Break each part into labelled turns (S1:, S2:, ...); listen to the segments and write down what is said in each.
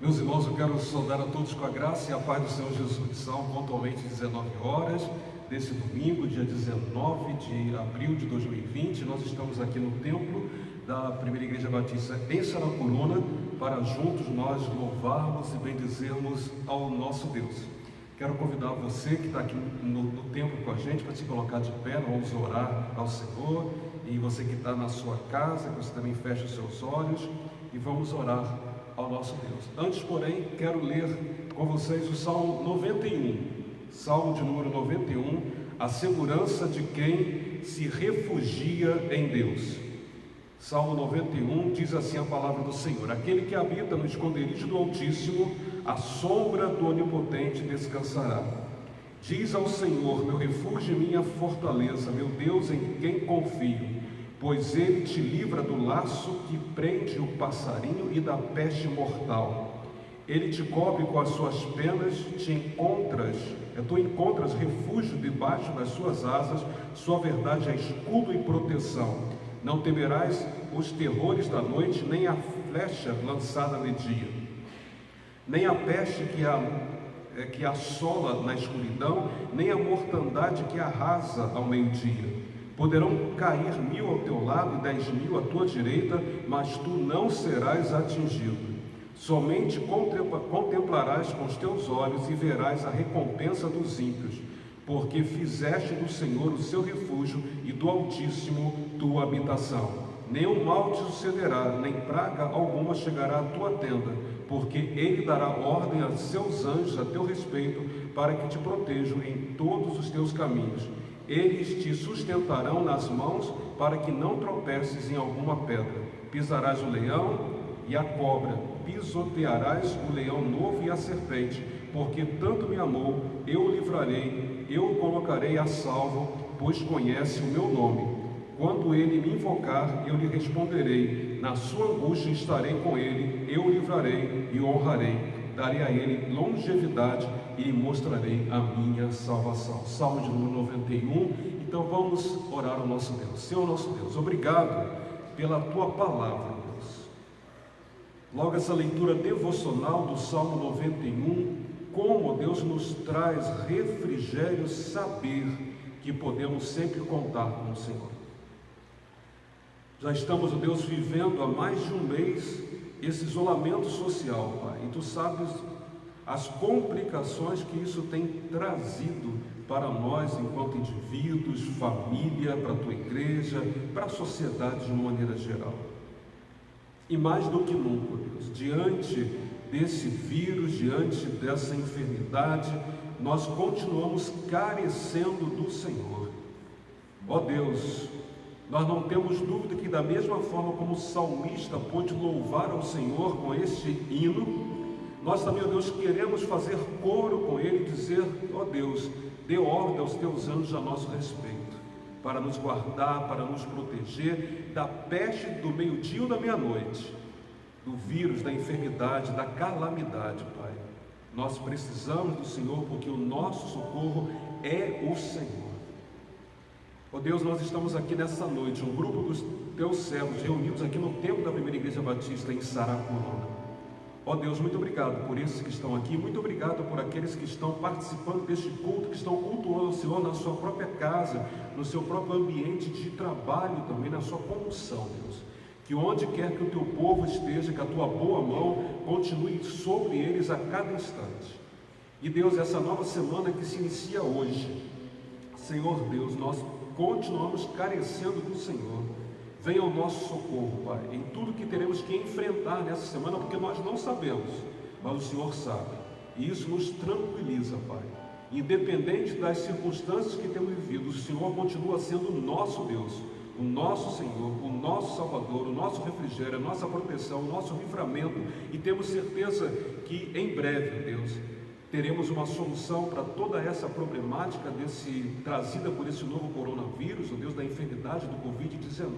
S1: Meus irmãos, eu quero saudar a todos com a graça e a paz do Senhor Jesus. São pontualmente 19 horas desse domingo, dia 19 de abril de 2020. Nós estamos aqui no templo da Primeira Igreja Batista em Saracuruna para juntos nós louvarmos e bendizermos ao nosso Deus. Quero convidar você que está aqui no templo com a gente para se colocar de pé. Vamos orar ao Senhor. E você que está na sua casa, que você também feche os seus olhos e vamos orar ao nosso Deus. Antes, porém, quero ler com vocês o Salmo 91, Salmo de número 91, a segurança de quem se refugia em Deus. Salmo 91 diz assim a palavra do Senhor: aquele que habita no esconderijo do Altíssimo, a sombra do Onipotente descansará. Diz ao Senhor, meu refúgio e minha fortaleza, meu Deus em quem confio. Pois ele te livra do laço que prende o passarinho e da peste mortal. Ele te cobre com as suas penas, tu encontras refúgio debaixo das suas asas, sua verdade é escudo e proteção. Não temerás os terrores da noite, nem a flecha lançada de dia, nem a peste que assola na escuridão, nem a mortandade que arrasa ao meio-dia. Poderão cair 1000 ao teu lado e 10.000 à tua direita, mas tu não serás atingido. Somente contemplarás com os teus olhos e verás a recompensa dos ímpios, porque fizeste do Senhor o seu refúgio e do Altíssimo tua habitação. Nenhum mal te sucederá, nem praga alguma chegará à tua tenda, porque ele dará ordem a seus anjos a teu respeito, para que te protejam em todos os teus caminhos. Eles te sustentarão nas mãos, para que não tropeces em alguma pedra. Pisarás o leão e a cobra, pisotearás o leão novo e a serpente, porque tanto me amou, eu o livrarei, eu o colocarei a salvo, pois conhece o meu nome. Quando ele me invocar, eu lhe responderei, na sua angústia estarei com ele, eu o livrarei e o honrarei. Darei a ele longevidade e lhe mostrarei a minha salvação. Salmo de número 91. Então vamos orar ao nosso Deus. Senhor nosso Deus, obrigado pela tua palavra, Deus. Logo essa leitura devocional do Salmo 91, como Deus nos traz refrigério, saber que podemos sempre contar com o Senhor. Já estamos, ó Deus, vivendo há mais de um mês esse isolamento social, Pai, e Tu sabes as complicações que isso tem trazido para nós enquanto indivíduos, família, para a Tua igreja, para a sociedade de uma maneira geral. E mais do que nunca, Deus, diante desse vírus, diante dessa enfermidade, nós continuamos carecendo do Senhor. Ó Deus, nós não temos dúvida que da mesma forma como o salmista pôde louvar ao Senhor com este hino, nós também, ó Deus, queremos fazer coro com ele e dizer: ó Deus, dê ordem aos teus anjos a nosso respeito, para nos guardar, para nos proteger da peste do meio-dia ou da meia-noite, do vírus, da enfermidade, da calamidade, Pai. Nós precisamos do Senhor, porque o nosso socorro é o Senhor. Ó Deus, nós estamos aqui nessa noite, um grupo dos teus servos reunidos aqui no templo da Primeira Igreja Batista em Saracuruna. Ó Deus, muito obrigado por esses que estão aqui, muito obrigado por aqueles que estão participando deste culto, que estão cultuando o Senhor na sua própria casa, no seu próprio ambiente de trabalho também, na sua condução, Deus. Que onde quer que o teu povo esteja, que a tua boa mão continue sobre eles a cada instante. E Deus, essa nova semana que se inicia hoje, Senhor Deus, nós continuamos carecendo do Senhor. Venha ao nosso socorro, Pai, em tudo que teremos que enfrentar nessa semana, porque nós não sabemos, mas o Senhor sabe. E isso nos tranquiliza, Pai. Independente das circunstâncias que temos vivido, o Senhor continua sendo o nosso Deus, o nosso Senhor, o nosso Salvador, o nosso refrigério, a nossa proteção, o nosso livramento. E temos certeza que em breve, Deus, teremos uma solução para toda essa problemática trazida por esse novo coronavírus, o Deus da enfermidade do Covid-19.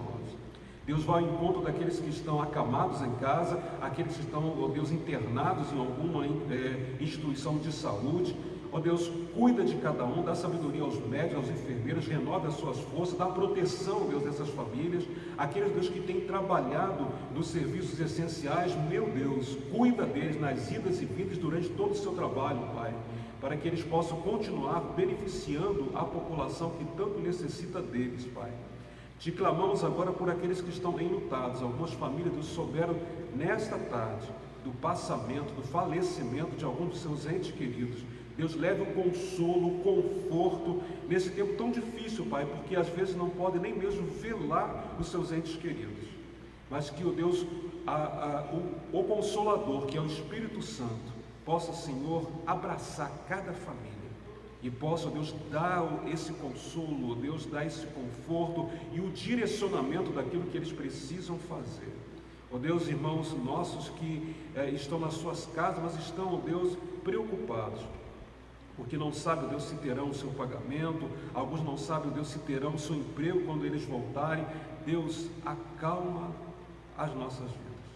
S1: Deus vai ao encontro daqueles que estão acamados em casa, aqueles que estão, ó Deus, internados em alguma instituição de saúde. Ó Deus, cuida de cada um, dá sabedoria aos médicos, aos enfermeiros, renova as suas forças, dá proteção, Deus, dessas famílias, aqueles, Deus, que têm trabalhado nos serviços essenciais, meu Deus, cuida deles nas idas e vindas durante todo o seu trabalho, Pai, para que eles possam continuar beneficiando a população que tanto necessita deles, Pai. Te clamamos agora por aqueles que estão enlutados. Algumas famílias, Deus, souberam nesta tarde do passamento, do falecimento de alguns dos seus entes queridos. Deus, leve o consolo, o conforto nesse tempo tão difícil, Pai, porque às vezes não podem nem mesmo velar os seus entes queridos, mas que o Deus, o Consolador, que é o Espírito Santo, possa, Senhor, abraçar cada família e possa, Deus, dar esse consolo, Deus, dar esse conforto e o direcionamento daquilo que eles precisam fazer. Ó Deus, irmãos nossos que estão nas suas casas, mas estão, ó Deus, preocupados, porque não sabem, Deus, se terão o seu pagamento, alguns não sabem, Deus, se terão o seu emprego quando eles voltarem. Deus, acalma as nossas vidas.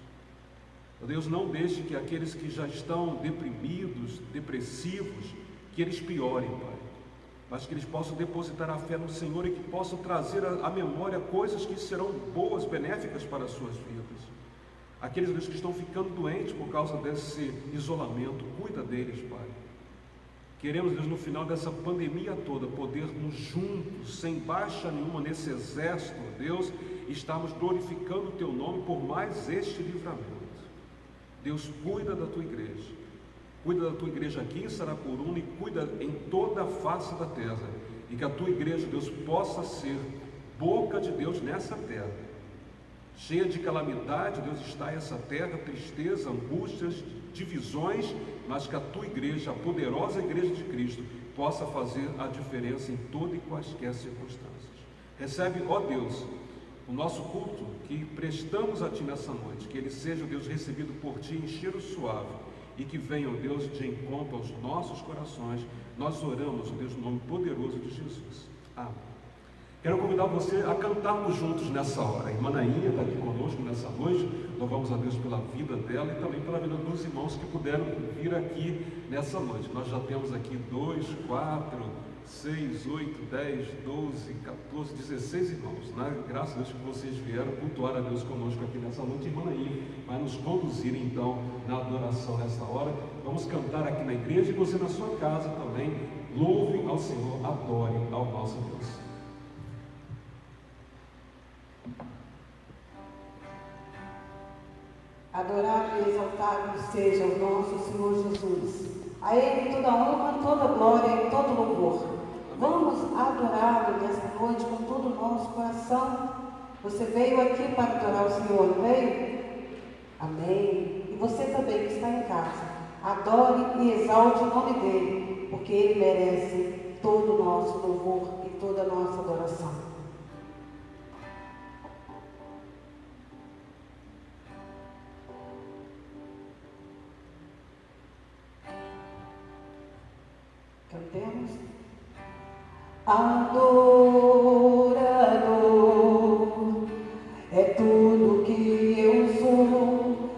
S1: Ó Deus, não deixe que aqueles que já estão deprimidos, depressivos, que eles piorem, Pai, mas que eles possam depositar a fé no Senhor e que possam trazer à memória coisas que serão boas, benéficas para as suas vidas. Aqueles, Deus, que estão ficando doentes por causa desse isolamento, cuida deles, Pai. Queremos, Deus, no final dessa pandemia toda, podermos juntos, sem baixa nenhuma nesse exército, Deus, estarmos glorificando o Teu nome por mais este livramento. Deus, cuida da Tua igreja. Cuida da Tua igreja aqui em Saracuruna e cuida em toda a face da terra. E que a Tua igreja, Deus, possa ser boca de Deus nessa terra. Cheia de calamidade, Deus, está essa terra, tristeza, angústias, divisões, mas que a Tua igreja, a poderosa igreja de Cristo, possa fazer a diferença em toda e quaisquer circunstâncias. Recebe, ó Deus, o nosso culto que prestamos a Ti nessa noite, que ele seja, Deus, recebido por Ti em cheiro suave e que venha, ó Deus, de encontro aos nossos corações. Nós oramos, ó Deus, no nome poderoso de Jesus. Amém. Quero convidar você a cantarmos juntos nessa hora. A irmã Nainha está aqui conosco nessa noite. Louvamos a Deus pela vida dela e também pela vida dos irmãos que puderam vir aqui nessa noite. Nós já temos aqui 2, 4, 6, 8, 10, 12, 14, 16 irmãos. Graças a Deus que vocês vieram cultuar a Deus conosco aqui nessa noite. Irmã Nainha vai nos conduzir então na adoração nessa hora. Vamos cantar aqui na igreja e você na sua casa também. Louve ao Senhor, adore ao nosso Deus.
S2: Adorado e exaltado seja o nosso Senhor Jesus. A Ele toda honra, toda glória e todo louvor. Vamos adorá-lo nesta noite com todo o nosso coração. Você veio aqui para adorar o Senhor, não veio? Amém. E você também que está em casa, adore e exalte o nome dEle, porque Ele merece todo o nosso louvor e toda a nossa adoração. Cantemos. Adorador é tudo que eu sou.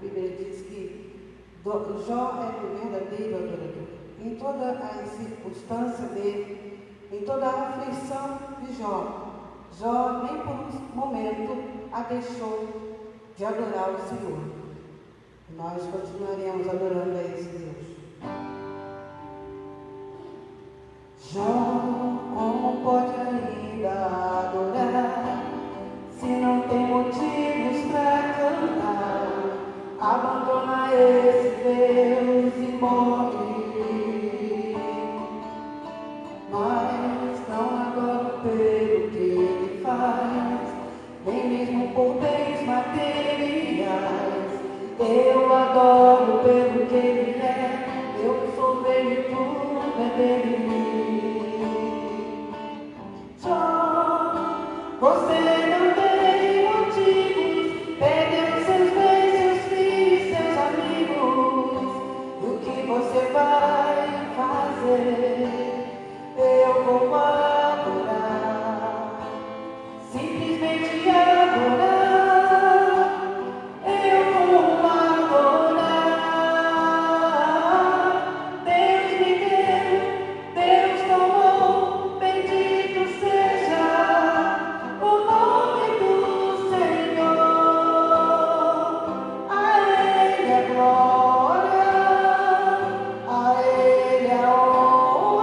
S2: Bíblia diz que Jó era um verdadeiro adorador. Em toda a circunstância dele, em toda a aflição de Jó, Jó nem por um momento a deixou de adorar o Senhor. Nós continuaremos adorando a esse Deus. Jó, como pode ainda adorar, se não tem motivos para cantar? Abandona esse Deus e morre. Mas não adoro pelo que ele faz, nem mesmo por bens materiais. Eu adoro pelo que ele é, eu que sou dele, tudo é dele. Você não tem motivos, perdeu seus bens, seus filhos, seus amigos. O que você vai fazer? Eu vou adorar, simplesmente adorar. Eu vou adorar. Deus me deu, Deus tomou, bendito seja o nome do Senhor. A Ele a glória, a Ele a honra.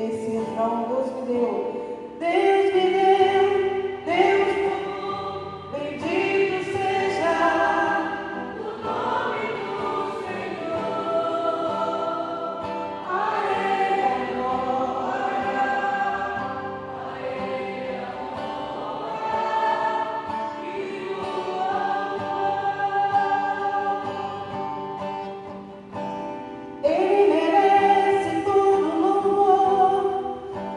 S2: esse refrão Deus me deu. Deus me deu, Deus tomou, bendito seja o nome do Senhor. A Ele a glória, a Ele a honra e o amor. Ele merece todo louvor,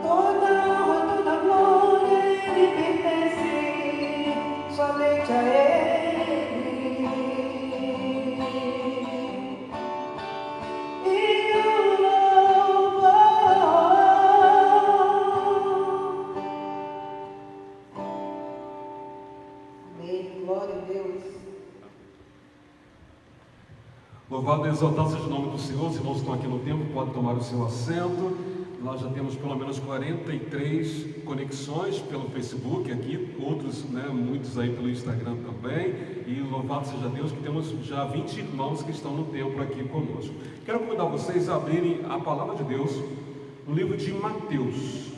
S2: toda honra, toda glória, Ele pertence somente a Ele. E o louvor. Amém. Glória a Deus.
S1: Louvado e exaltado seja o nome do Senhor. Os irmãos que estão aqui no templo podem tomar o seu assento. Nós já temos pelo menos 43 conexões pelo Facebook aqui, outros, muitos aí pelo Instagram também. E louvado seja Deus que temos já 20 irmãos que estão no templo aqui conosco. Quero convidar vocês a abrirem a palavra de Deus no livro de Mateus.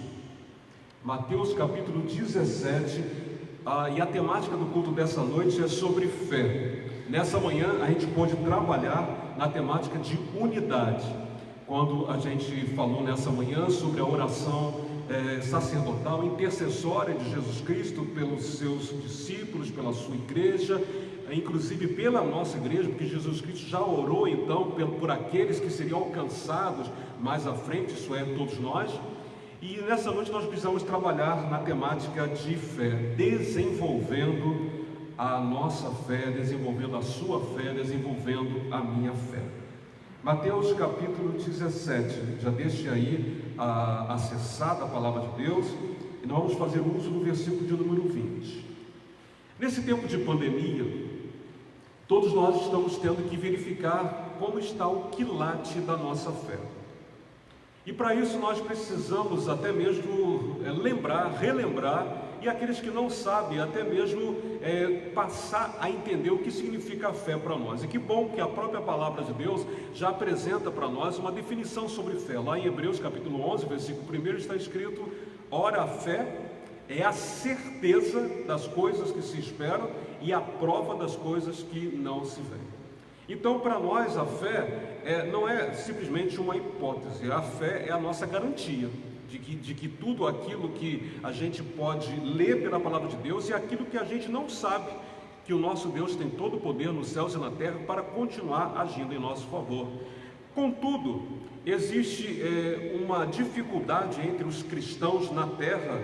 S1: Mateus capítulo 17. E a temática do culto dessa noite é sobre fé. Nessa manhã a gente pôde trabalhar na temática de unidade, quando a gente falou nessa manhã sobre a oração sacerdotal, intercessória de Jesus Cristo pelos seus discípulos, pela sua igreja, inclusive pela nossa igreja, porque Jesus Cristo já orou então por aqueles que seriam alcançados mais à frente, isso é, todos nós. E nessa noite nós precisamos trabalhar na temática de fé, desenvolvendo a nossa fé, desenvolvendo a sua fé, desenvolvendo a minha fé. Mateus capítulo 17, já deixe aí acessada a palavra de Deus, e nós vamos fazer uso do versículo de número 20. Nesse tempo de pandemia, todos nós estamos tendo que verificar como está o quilate da nossa fé. E para isso nós precisamos até mesmo relembrar, e aqueles que não sabem, até mesmo passar a entender o que significa a fé para nós. E que bom que a própria palavra de Deus já apresenta para nós uma definição sobre fé. Lá em Hebreus capítulo 11, versículo 1 está escrito: ora, a fé é a certeza das coisas que se esperam e a prova das coisas que não se veem. Então, para nós, a fé não é simplesmente uma hipótese. A fé é a nossa garantia de que tudo aquilo que a gente pode ler pela palavra de Deus e aquilo que a gente não sabe, que o nosso Deus tem todo o poder nos céus e na terra para continuar agindo em nosso favor. Contudo, existe uma dificuldade entre os cristãos na terra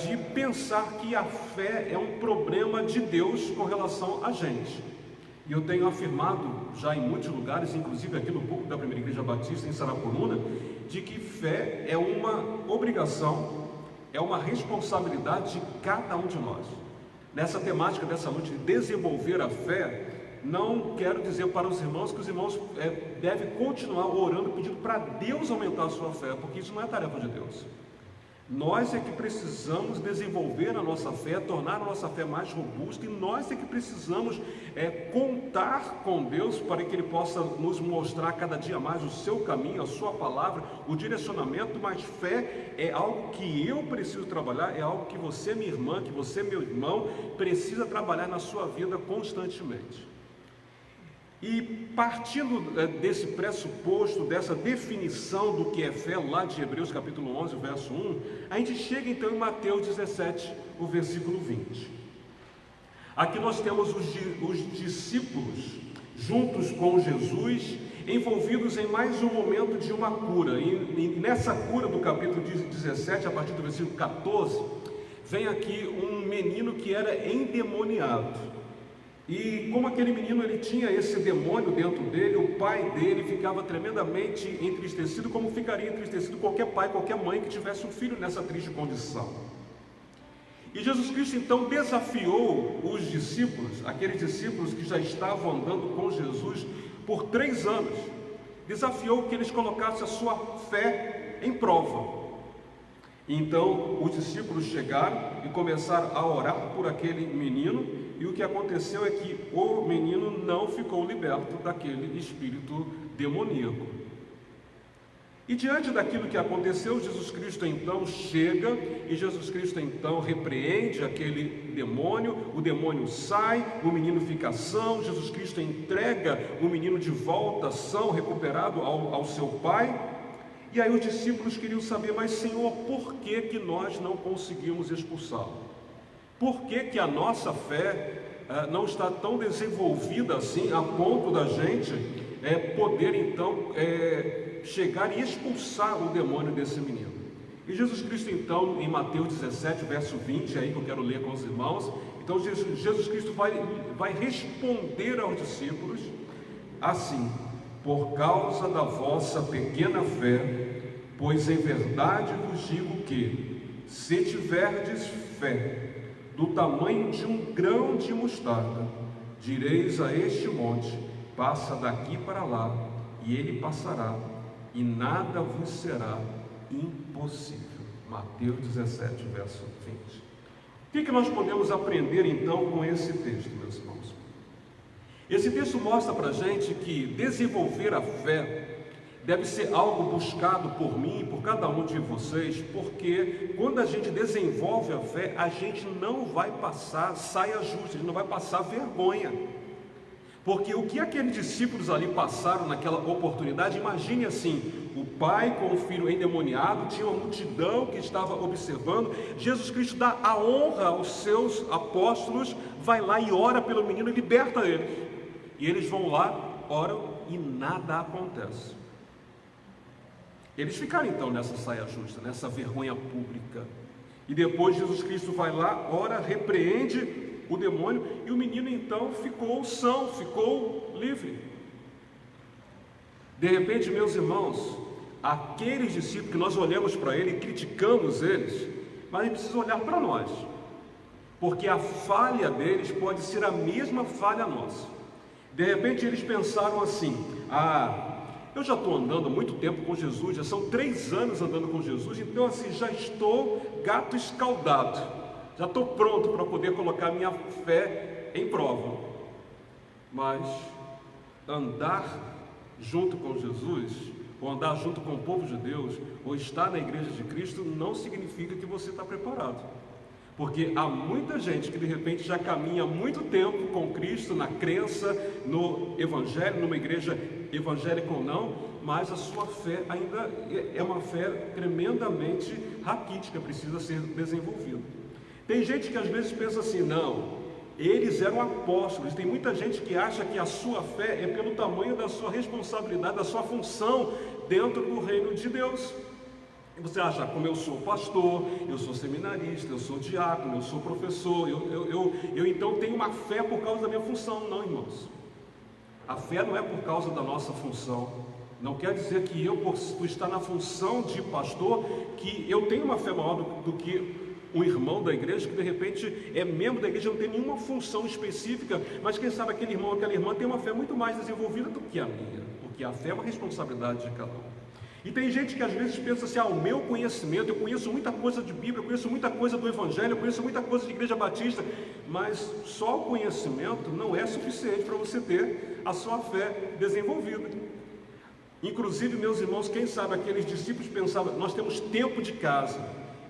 S1: de pensar que a fé é um problema de Deus com relação a gente. E eu tenho afirmado já em muitos lugares, inclusive aqui no púlpito da Primeira Igreja Batista em Sarapuruna, de que fé é uma obrigação, é uma responsabilidade de cada um de nós. Nessa temática dessa noite de desenvolver a fé, não quero dizer para os irmãos que os irmãos devem continuar orando, pedindo para Deus aumentar a sua fé, porque isso não é tarefa de Deus. Nós é que precisamos desenvolver a nossa fé, tornar a nossa fé mais robusta, e nós é que precisamos contar com Deus para que Ele possa nos mostrar cada dia mais o seu caminho, a sua palavra, o direcionamento. Mas fé é algo que eu preciso trabalhar, é algo que você, minha irmã, que você, meu irmão, precisa trabalhar na sua vida constantemente. E partindo desse pressuposto, dessa definição do que é fé, lá de Hebreus capítulo 11, verso 1, a gente chega então em Mateus 17, o versículo 20. Aqui nós temos os discípulos juntos com Jesus, envolvidos em mais um momento de uma cura. E nessa cura do capítulo 17, a partir do versículo 14, vem aqui um menino que era endemoniado. E como aquele menino ele tinha esse demônio dentro dele, o pai dele ficava tremendamente entristecido, como ficaria entristecido qualquer pai, qualquer mãe que tivesse um filho nessa triste condição. E Jesus Cristo então desafiou os discípulos, aqueles discípulos que já estavam andando com Jesus por 3 anos, desafiou que eles colocassem a sua fé em prova. Então os discípulos chegaram e começaram a orar por aquele menino, e o que aconteceu é que o menino não ficou liberto daquele espírito demoníaco. E diante daquilo que aconteceu, Jesus Cristo então chega e Jesus Cristo então repreende aquele demônio, o demônio sai, o menino fica são, Jesus Cristo entrega o menino de volta são, recuperado ao seu pai. E aí os discípulos queriam saber, mas Senhor, por que nós não conseguimos expulsá-lo? Por que a nossa fé não está tão desenvolvida assim, a ponto da gente poder então chegar e expulsar o demônio desse menino? E Jesus Cristo então, em Mateus 17, verso 20, aí que eu quero ler com os irmãos, então Jesus Cristo vai responder aos discípulos assim: por causa da vossa pequena fé, pois em verdade vos digo que, se tiverdes fé do tamanho de um grão de mostarda, direis a este monte: passa daqui para lá, e ele passará, e nada vos será impossível. Mateus 17, verso 20. O que nós podemos aprender então com esse texto, meus irmãos? Esse texto mostra para a gente que desenvolver a fé deve ser algo buscado por mim e por cada um de vocês, porque quando a gente desenvolve a fé, a gente não vai passar saia justa, a gente não vai passar vergonha. Porque o que aqueles discípulos ali passaram naquela oportunidade, imagine assim, o pai com o filho endemoniado, tinha uma multidão que estava observando, Jesus Cristo dá a honra aos seus apóstolos, vai lá e ora pelo menino e liberta eles. E eles vão lá, oram e nada acontece. Eles ficaram então nessa saia justa, nessa vergonha pública. E depois Jesus Cristo vai lá, ora, repreende o demônio, e o menino então ficou são, ficou livre. De repente, meus irmãos, aqueles discípulos que nós olhamos para ele e criticamos eles, mas a gente precisa olhar para nós, porque a falha deles pode ser a mesma falha nossa. De repente eles pensaram assim: eu já estou andando há muito tempo com Jesus, já são 3 anos andando com Jesus, então assim, já estou gato escaldado, já estou pronto para poder colocar minha fé em prova. Mas andar junto com Jesus, ou andar junto com o povo de Deus, ou estar na igreja de Cristo, não significa que você está preparado. Porque há muita gente que de repente já caminha há muito tempo com Cristo, na crença, no Evangelho, numa igreja evangélica ou não, mas a sua fé ainda é uma fé tremendamente raquítica, precisa ser desenvolvida. Tem gente que às vezes pensa assim: não, eles eram apóstolos. Tem muita gente que acha que a sua fé é pelo tamanho da sua responsabilidade, da sua função dentro do reino de Deus. E você acha, como eu sou pastor, eu sou seminarista, eu sou diácono, eu sou professor, eu então tenho uma fé por causa da minha função. Não, irmãos, a fé não é por causa da nossa função. Não quer dizer que eu, por estar na função de pastor, que eu tenho uma fé maior do que um irmão da igreja, que de repente é membro da igreja, não tem nenhuma função específica, mas quem sabe aquele irmão, aquela irmã tem uma fé muito mais desenvolvida do que a minha, porque a fé é uma responsabilidade de cada um. E tem gente que às vezes pensa assim: o meu conhecimento, eu conheço muita coisa de Bíblia, eu conheço muita coisa do Evangelho, eu conheço muita coisa de Igreja Batista, mas só o conhecimento não é suficiente para você ter a sua fé desenvolvida. Inclusive, meus irmãos, quem sabe aqueles discípulos pensavam: nós temos tempo de casa,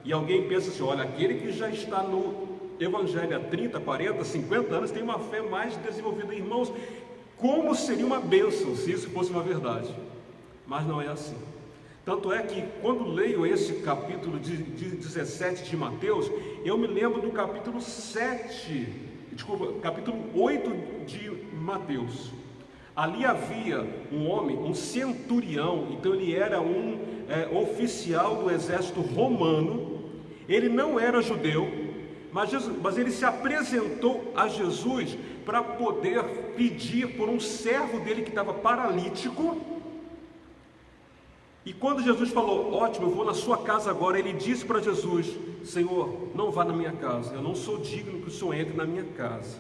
S1: e alguém pensa assim: olha, aquele que já está no Evangelho há 30, 40, 50 anos tem uma fé mais desenvolvida. Irmãos, como seria uma bênção se isso fosse uma verdade? Mas não é assim. Tanto é que quando leio esse capítulo de 17 de Mateus, eu me lembro do capítulo 8 de Mateus. Ali havia um homem, um centurião, então ele era um oficial do exército romano. Ele não era judeu, mas ele se apresentou a Jesus para poder pedir por um servo dele que estava paralítico. E quando Jesus falou: ótimo, eu vou na sua casa agora, ele disse para Jesus: Senhor, não vá na minha casa, eu não sou digno que o Senhor entre na minha casa.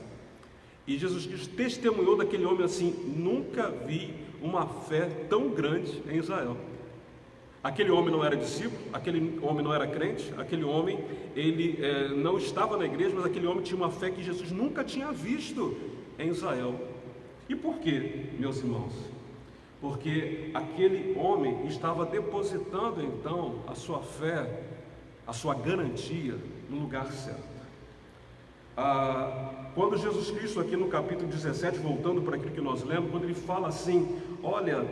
S1: E Jesus Cristo testemunhou daquele homem assim: nunca vi uma fé tão grande em Israel. Aquele homem não era discípulo, aquele homem não era crente, aquele homem, ele não estava na igreja, mas aquele homem tinha uma fé que Jesus nunca tinha visto em Israel. E por quê, meus irmãos? porque aquele homem estava depositando então a sua fé, a sua garantia no lugar certo. Quando Jesus Cristo, aqui no capítulo 17, voltando para aquilo que nós lemos, quando ele fala assim: olha,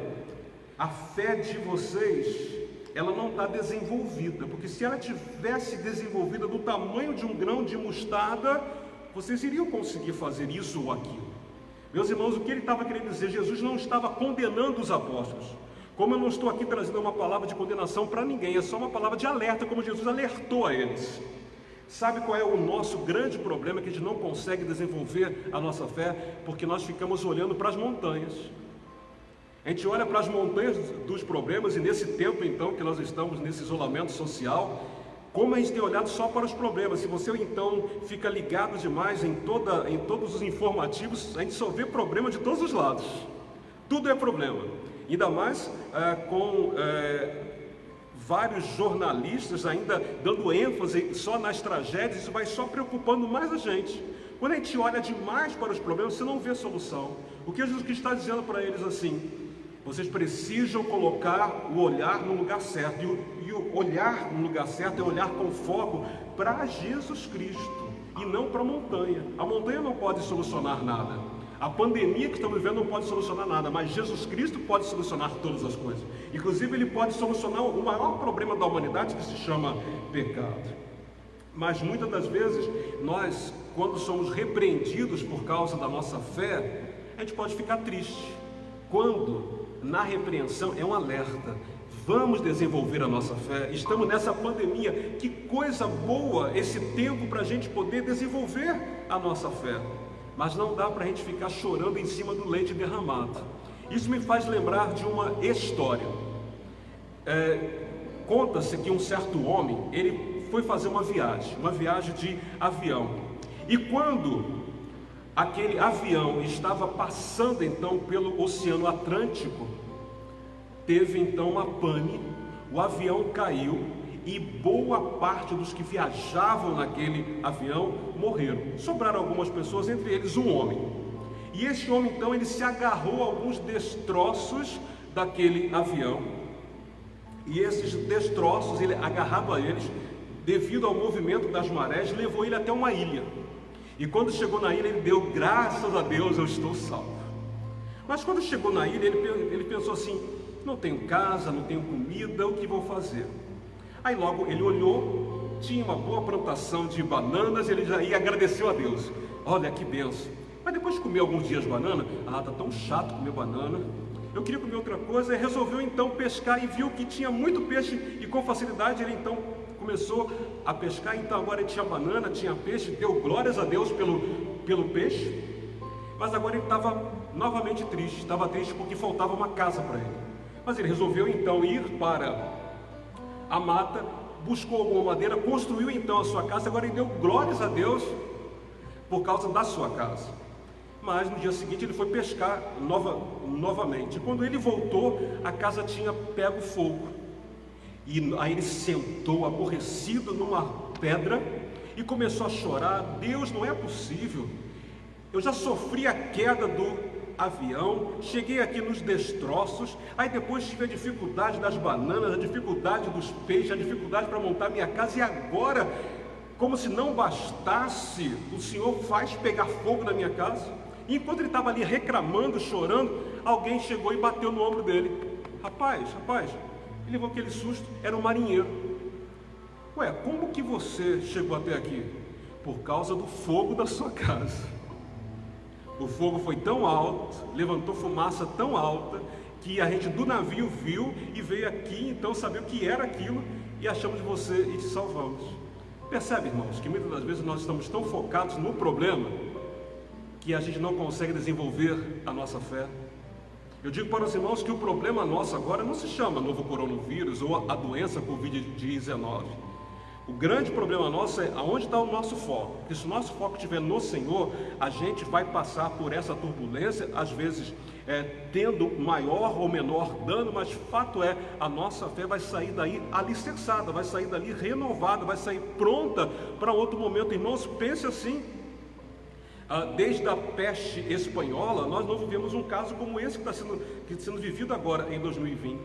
S1: a fé de vocês, ela não está desenvolvida, porque se ela tivesse desenvolvida do tamanho de um grão de mostarda, vocês iriam conseguir fazer isso ou aquilo. Meus irmãos, o que ele estava querendo dizer? Jesus não estava condenando os apóstolos. Como eu não estou aqui trazendo uma palavra de condenação para ninguém, é só uma palavra de alerta, como Jesus alertou a eles. Sabe qual é o nosso grande problema? Que a gente não consegue desenvolver a nossa fé, porque nós ficamos olhando para as montanhas. A gente olha para as montanhas dos problemas, e nesse tempo então que nós estamos nesse isolamento social, como a gente tem olhado só para os problemas. Se você então fica ligado demais em todos os informativos, a gente só vê problema de todos os lados. Tudo é problema. Ainda mais com vários jornalistas ainda dando ênfase só nas tragédias, isso vai só preocupando mais a gente. Quando a gente olha demais para os problemas, você não vê solução. O que Jesus está dizendo para eles assim: vocês precisam colocar o olhar no lugar certo, e o olhar no lugar certo é olhar com foco para Jesus Cristo e não para a montanha. A montanha não pode solucionar nada, a pandemia que estamos vivendo não pode solucionar nada, mas Jesus Cristo pode solucionar todas as coisas. Inclusive ele pode solucionar o maior problema da humanidade, que se chama pecado. Mas muitas das vezes nós, quando somos repreendidos por causa da nossa fé, a gente pode ficar triste, quando na repreensão é um alerta. Vamos desenvolver a nossa fé. Estamos nessa pandemia, que coisa boa esse tempo para a gente poder desenvolver a nossa fé. Mas não dá para a gente ficar chorando em cima do leite derramado. Isso me faz lembrar de uma história. Conta-se que um certo homem, ele foi fazer uma viagem de avião. E quando aquele avião estava passando então pelo Oceano Atlântico, teve então uma pane, o avião caiu e boa parte dos que viajavam naquele avião morreram. Sobraram algumas pessoas, entre eles um homem. E esse homem então, ele se agarrou a alguns destroços daquele avião, e esses destroços, ele agarrado a eles, devido ao movimento das marés, levou ele até uma ilha. E quando chegou na ilha, ele deu graças a Deus, eu estou salvo. Mas quando chegou na ilha, ele pensou assim: não tenho casa, não tenho comida, o que vou fazer? Aí logo ele olhou, tinha uma boa plantação de bananas, ele já ia agradeceu a Deus. Olha que benção. Mas depois de comer alguns dias banana, tá tão chato comer banana, eu queria comer outra coisa, e resolveu então pescar, e viu que tinha muito peixe, e com facilidade ele então começou a pescar. Então agora ele tinha banana, tinha peixe, deu glórias a Deus pelo peixe. Mas agora ele estava novamente triste, estava triste porque faltava uma casa para ele. Mas ele resolveu então ir para a mata, buscou alguma madeira, construiu então a sua casa. Agora ele deu glórias a Deus por causa da sua casa. Mas no dia seguinte ele foi pescar novamente. Quando ele voltou, a casa tinha pego fogo. E aí ele sentou aborrecido numa pedra e começou a chorar: Deus, não é possível, eu já sofri a queda do avião, cheguei aqui nos destroços, aí depois tive a dificuldade das bananas, a dificuldade dos peixes, a dificuldade para montar minha casa, e agora, como se não bastasse, o Senhor faz pegar fogo na minha casa. E enquanto ele estava ali reclamando, chorando, alguém chegou e bateu no ombro dele. Rapaz, ele levou aquele susto, era um marinheiro. Ué, como que você chegou até aqui? Por causa do fogo da sua casa. O fogo foi tão alto, levantou fumaça tão alta, que a gente do navio viu e veio aqui então saber o que era aquilo, e achamos você e te salvamos. Percebe, irmãos, que muitas das vezes nós estamos tão focados no problema que a gente não consegue desenvolver a nossa fé. Eu digo para os irmãos que o problema nosso agora não se chama novo coronavírus ou a doença Covid-19. O grande problema nosso é aonde está o nosso foco. Porque se o nosso foco estiver no Senhor, a gente vai passar por essa turbulência, às vezes tendo maior ou menor dano, mas fato é, a nossa fé vai sair daí alicerçada, vai sair dali renovada, vai sair pronta para outro momento. Irmãos, pense assim: Desde a peste espanhola, nós não vivemos um caso como esse que está sendo vivido agora em 2020.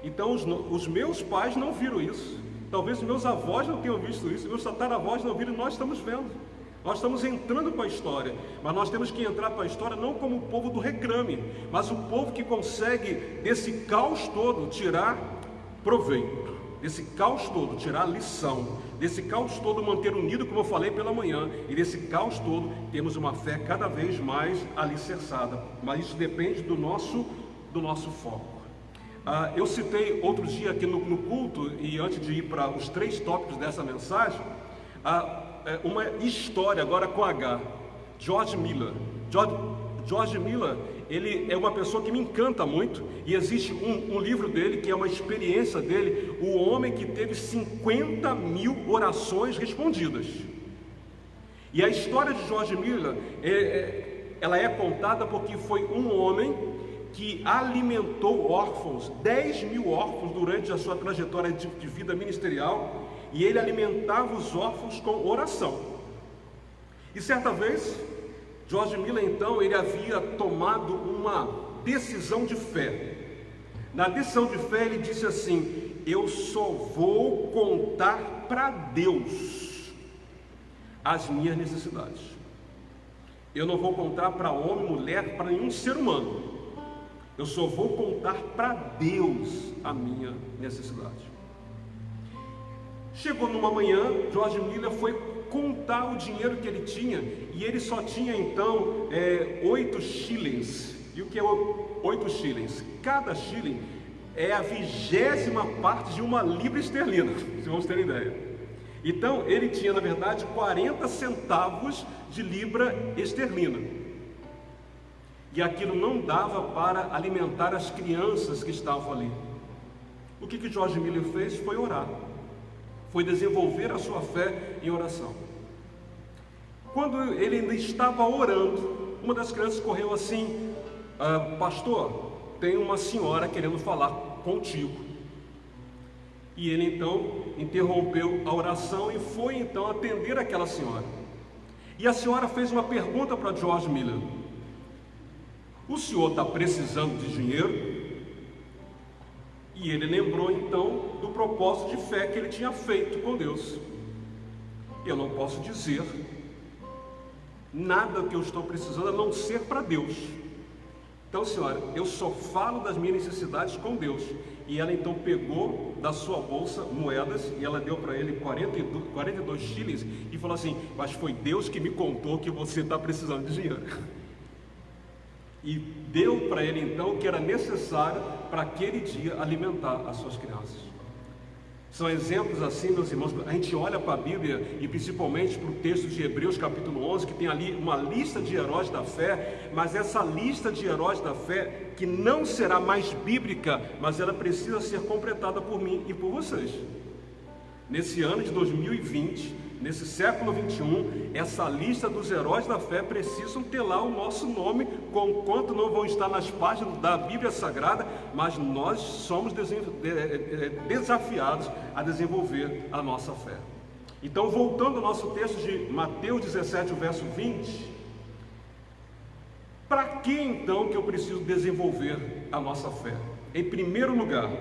S1: Então os meus pais não viram isso, talvez os meus avós não tenham visto isso, meus tataravós não viram, e nós estamos vendo. Nós estamos entrando para a história, mas nós temos que entrar para a história não como o povo do reclame, mas o povo que consegue desse caos todo tirar proveito, desse caos todo tirar lição, desse caos todo manter unido, como eu falei pela manhã, e desse caos todo temos uma fé cada vez mais alicerçada, mas isso depende do nosso foco. Eu citei outro dia aqui no culto, e antes de ir para os 3 tópicos dessa mensagem, uma história agora com H, George Miller. George Miller, ele é uma pessoa que me encanta muito, e existe um livro dele que é uma experiência dele, o homem que teve 50.000 orações respondidas. E a história de George Miller, ela é contada porque foi um homem que alimentou órfãos, 10.000 órfãos durante a sua trajetória de vida ministerial, e ele alimentava os órfãos com oração. E certa vez, George Miller, então, ele havia tomado uma decisão de fé. Na decisão de fé, ele disse assim: eu só vou contar para Deus as minhas necessidades. Eu não vou contar para homem, mulher, para nenhum ser humano. Eu só vou contar para Deus a minha necessidade. Chegou numa manhã, George Miller foi contar o dinheiro que ele tinha, e ele só tinha então 8 shillings. E o que é 8 shillings? Cada shilling é a 20ª parte de uma libra esterlina, se vamos ter ideia. Então ele tinha na verdade 40 centavos de libra esterlina, e aquilo não dava para alimentar as crianças que estavam ali. O que George Miller fez foi orar, foi desenvolver a sua fé em oração. Quando ele ainda estava orando, uma das crianças correu assim: pastor, tem uma senhora querendo falar contigo. E ele então interrompeu a oração e foi então atender aquela senhora. E a senhora fez uma pergunta para George Miller: o senhor está precisando de dinheiro? E ele lembrou então do propósito de fé que ele tinha feito com Deus. Eu não posso dizer nada que eu estou precisando a não ser para Deus. Então, senhora, eu só falo das minhas necessidades com Deus. E ela então pegou da sua bolsa moedas, e ela deu para ele 42 shillings, e falou assim: mas foi Deus que me contou que você está precisando de dinheiro. E deu para ele então o que era necessário para aquele dia alimentar as suas crianças. São exemplos assim, meus irmãos. A gente olha para a Bíblia, e principalmente para o texto de Hebreus capítulo 11, que tem ali uma lista de heróis da fé, mas essa lista de heróis da fé, que não será mais bíblica, mas ela precisa ser completada por mim e por vocês. Nesse ano de 2020, nesse século 21, essa lista dos heróis da fé precisam ter lá o nosso nome, conquanto não vão estar nas páginas da Bíblia Sagrada, mas nós somos desafiados a desenvolver a nossa fé. Então, voltando ao nosso texto de Mateus 17, o verso 20, para que então que eu preciso desenvolver a nossa fé? Em primeiro lugar,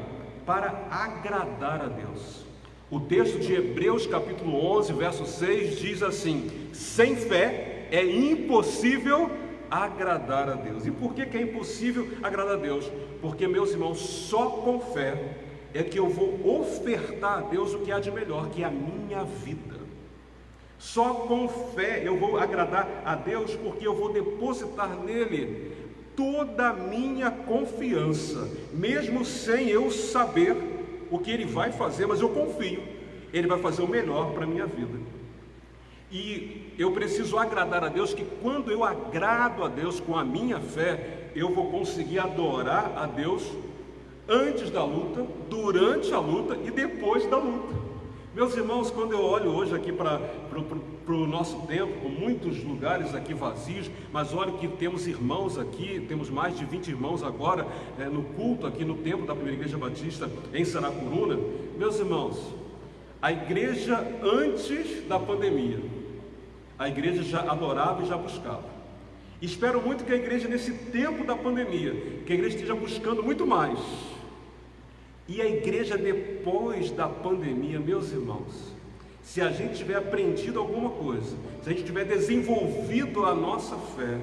S1: para agradar a Deus. O texto de Hebreus capítulo 11, verso 6 diz assim: sem fé é impossível agradar a Deus. E por que é impossível agradar a Deus? Porque, meus irmãos, só com fé é que eu vou ofertar a Deus o que há de melhor, que é a minha vida. Só com fé eu vou agradar a Deus, porque eu vou depositar nele toda a minha confiança, mesmo sem eu saber o que ele vai fazer, mas eu confio, ele vai fazer o melhor para a minha vida. E eu preciso agradar a Deus, que quando eu agrado a Deus com a minha fé, eu vou conseguir adorar a Deus antes da luta, durante a luta e depois da luta. Meus irmãos, quando eu olho hoje aqui para o nosso templo, com muitos lugares aqui vazios, mas olho que temos irmãos aqui, temos mais de 20 irmãos agora no culto aqui no templo da Primeira Igreja Batista em Saracuruna. Meus irmãos, a igreja antes da pandemia A igreja já adorava e já buscava. Espero muito que a igreja, nesse tempo da pandemia, que a igreja esteja buscando muito mais. E a igreja depois da pandemia, meus irmãos, se a gente tiver aprendido alguma coisa, se a gente tiver desenvolvido a nossa fé,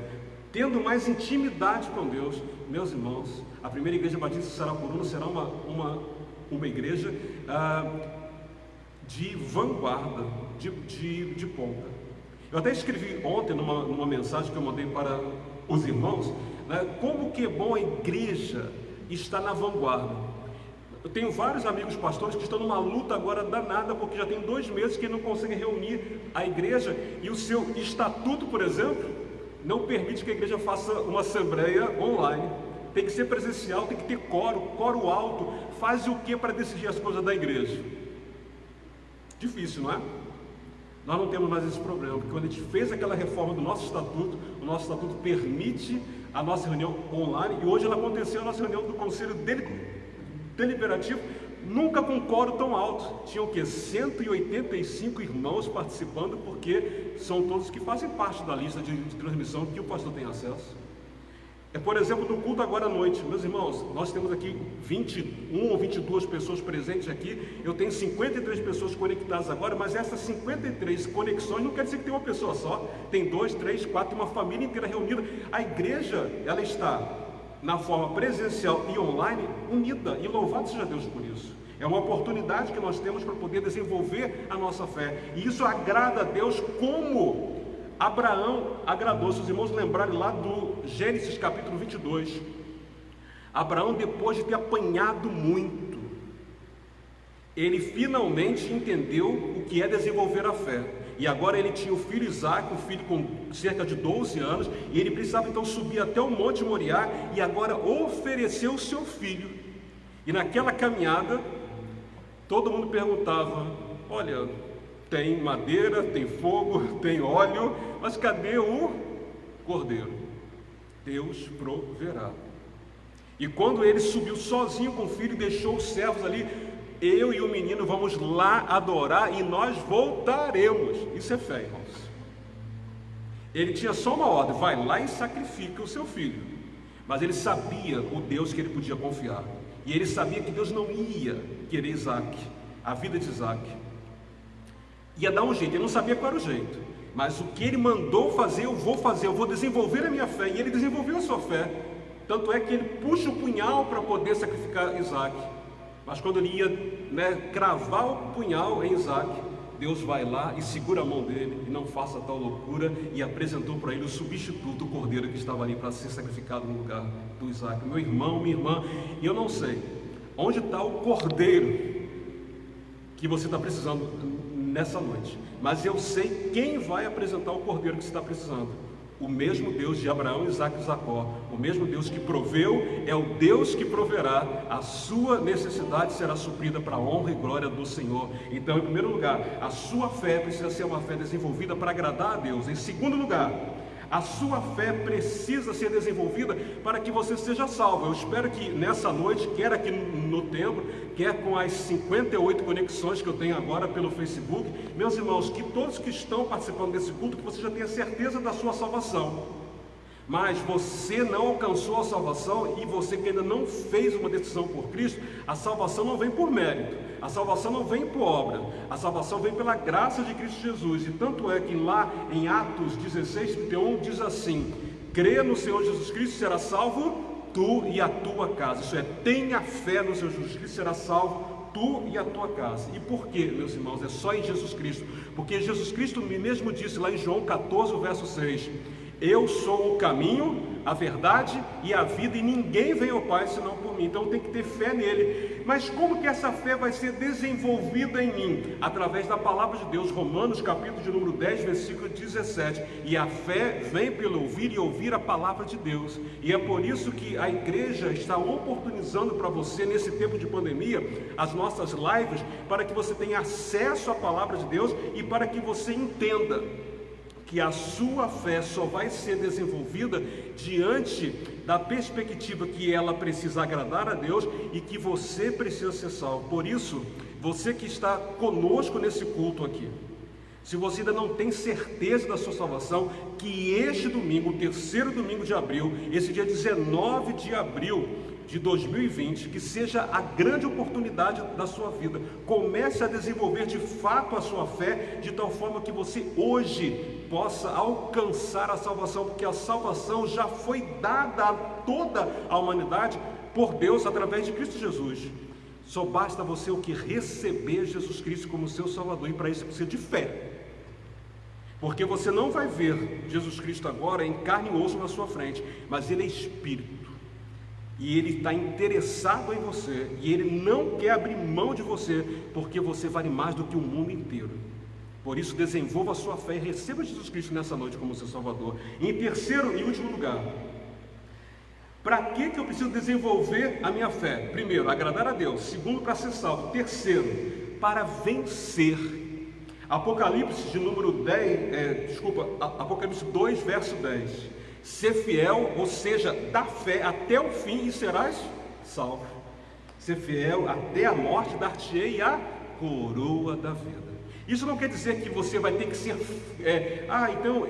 S1: tendo mais intimidade com Deus, meus irmãos, a primeira igreja batista de Sarapuruna será uma igreja de vanguarda, de ponta. Eu até escrevi ontem numa mensagem que eu mandei para os irmãos, né, como que é bom a igreja estar na vanguarda. Eu tenho vários amigos pastores que estão numa luta agora danada, porque já tem 2 meses que não conseguem reunir a igreja, e o seu estatuto, por exemplo, não permite que a igreja faça uma assembleia online. Tem que ser presencial, tem que ter coro alto. Faz o que para decidir as coisas da igreja? Difícil, não é? Nós não temos mais esse problema, porque quando a gente fez aquela reforma do nosso estatuto, o nosso estatuto permite a nossa reunião online, e hoje ela aconteceu, a nossa reunião do Conselho Deliberativo, nunca com coro tão alto. Tinham o quê? 185 irmãos participando, porque são todos que fazem parte da lista de transmissão que o pastor tem acesso. Por exemplo, no culto agora à noite, meus irmãos, nós temos aqui 21 ou 22 pessoas presentes aqui, eu tenho 53 pessoas conectadas agora, mas essas 53 conexões não quer dizer que tem uma pessoa só, tem 2, 3, 4, tem uma família inteira reunida. A igreja, ela está na forma presencial e online, unida, e louvado seja Deus por isso. É uma oportunidade que nós temos para poder desenvolver a nossa fé, e isso agrada a Deus, como Abraão agradou. Se os irmãos lembrarem lá do Gênesis capítulo 22, Abraão, depois de ter apanhado muito, ele finalmente entendeu o que é desenvolver a fé. E agora ele tinha o filho Isaac, um filho com cerca de 12 anos, e ele precisava então subir até o Monte Moriá, e agora ofereceu o seu filho. E naquela caminhada, todo mundo perguntava: olha, tem madeira, tem fogo, tem óleo, mas cadê o cordeiro? Deus proverá. E quando ele subiu sozinho com o filho, deixou os servos ali: eu e o menino vamos lá adorar e nós voltaremos. Isso é fé, irmãos. Ele tinha só uma ordem: vai lá e sacrifica o seu filho. Mas ele sabia o Deus que ele podia confiar, e ele sabia que Deus não ia querer Isaac, a vida de Isaac. Ia dar um jeito, ele não sabia qual era o jeito, mas o que ele mandou fazer, eu vou desenvolver a minha fé. E ele desenvolveu a sua fé, tanto é que ele puxa o punhal para poder sacrificar Isaac. Mas quando ele ia cravar o punhal em Isaac, Deus vai lá e segura a mão dele, e não faça tal loucura, e apresentou para ele o substituto, o cordeiro que estava ali para ser sacrificado no lugar do Isaac. Meu irmão, minha irmã, e eu não sei onde está o cordeiro que você está precisando nessa noite, mas eu sei quem vai apresentar o cordeiro que você está precisando. O mesmo Deus de Abraão, Isaac e Jacó, o mesmo Deus que proveu, é o Deus que proverá. A sua necessidade será suprida para a honra e glória do Senhor. Então, em primeiro lugar, a sua fé precisa ser uma fé desenvolvida para agradar a Deus. Em segundo lugar, a sua fé precisa ser desenvolvida para que você seja salvo. Eu espero que nessa noite, quer aqui no templo, quer com as 58 conexões que eu tenho agora pelo Facebook, meus irmãos, que todos que estão participando desse culto, que você já tenha certeza da sua salvação. Mas você não alcançou a salvação, e você que ainda não fez uma decisão por Cristo, a salvação não vem por mérito, a salvação não vem por obra, a salvação vem pela graça de Cristo Jesus. E tanto é que lá em Atos 16:31 diz assim: crê no Senhor Jesus Cristo, será salvo tu e a tua casa. Isso é, tenha fé no Senhor Jesus Cristo, será salvo tu e a tua casa. E por quê, meus irmãos? É só em Jesus Cristo, porque Jesus Cristo mesmo disse lá em João 14, verso 6: eu sou o caminho, a verdade e a vida, e ninguém vem ao Pai senão por mim. Então tem que ter fé nele. Mas como que essa fé vai ser desenvolvida em mim? Através da palavra de Deus. Romanos capítulo de número 10, versículo 17. E a fé vem pelo ouvir, e ouvir a palavra de Deus. E é por isso que a igreja está oportunizando para você, nesse tempo de pandemia, as nossas lives, para que você tenha acesso à palavra de Deus, e para que você entenda que a sua fé só vai ser desenvolvida diante da perspectiva que ela precisa agradar a Deus, e que você precisa ser salvo. Por isso, você que está conosco nesse culto aqui, se você ainda não tem certeza da sua salvação, que este domingo, o terceiro domingo de abril, esse dia 19 de abril de 2020, que seja a grande oportunidade da sua vida. Comece a desenvolver de fato a sua fé, de tal forma que você hoje possa alcançar a salvação, porque a salvação já foi dada a toda a humanidade por Deus através de Cristo Jesus. Só basta você o que receber Jesus Cristo como seu Salvador, e para isso precisa de fé. Porque você não vai ver Jesus Cristo agora em carne e osso na sua frente, mas Ele é Espírito, e Ele está interessado em você, e Ele não quer abrir mão de você, porque você vale mais do que o mundo inteiro. Por isso, desenvolva a sua fé e receba Jesus Cristo nessa noite como seu Salvador. E em terceiro e último lugar, para que eu preciso desenvolver a minha fé? Primeiro, agradar a Deus. Segundo, para ser salvo. Terceiro, para vencer. Apocalipse de número 10, Apocalipse 2, verso 10. Ser fiel, ou seja, dar fé até o fim e serás salvo. Ser fiel até a morte, dar-te-ei a coroa da vida. Isso não quer dizer que você vai ter que ser... então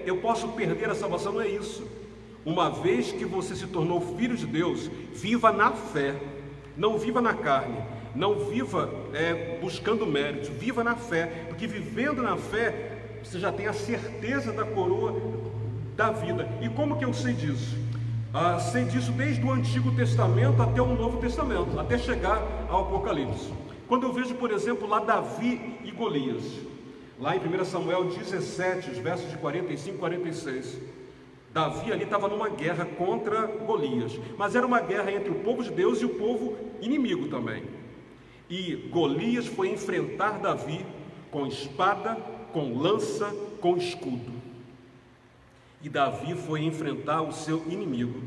S1: eu posso perder a salvação, não é isso. Uma vez que você se tornou filho de Deus, viva na fé, não viva na carne. Não viva buscando mérito, viva na fé, porque vivendo na fé, você já tem a certeza da coroa da vida. E como que eu sei disso? Sei disso desde o Antigo Testamento até o Novo Testamento, até chegar ao Apocalipse. Quando eu vejo, por exemplo, lá Davi e Golias, lá em 1 Samuel 17, os versos de 45 e 46, Davi ali estava numa guerra contra Golias, mas era uma guerra entre o povo de Deus e o povo inimigo também. E Golias foi enfrentar Davi com espada, com lança, com escudo. E Davi foi enfrentar o seu inimigo